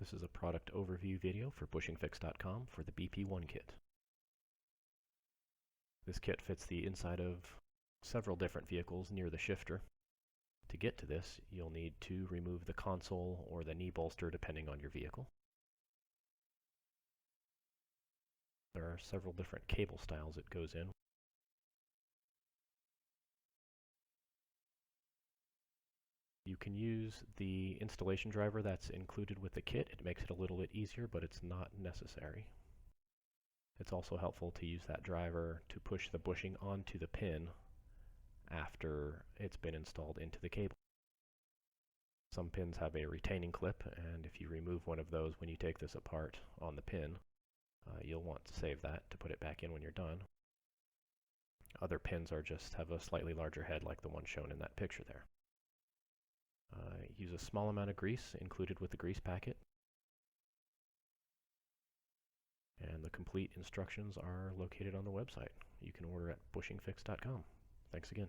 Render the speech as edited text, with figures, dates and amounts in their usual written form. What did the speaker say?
This is a product overview video for bushingfix.com for the BP1 kit. This kit fits the inside of several different vehicles near the shifter. To get to this, you'll need to remove the console or the knee bolster depending on your vehicle. There are several different cable styles it goes in. You can use the installation driver that's included with the kit. It makes it a little bit easier, but it's not necessary. It's also helpful to use that driver to push the bushing onto the pin after it's been installed into the cable. Some pins have a retaining clip, and if you remove one of those when you take this apart on the pin, you'll want to save that to put it back in when you're done. Other pins have a slightly larger head like the one shown in that picture there. Use a small amount of grease included with the grease packet. And the complete instructions are located on the website. You can order at bushingfix.com. Thanks again.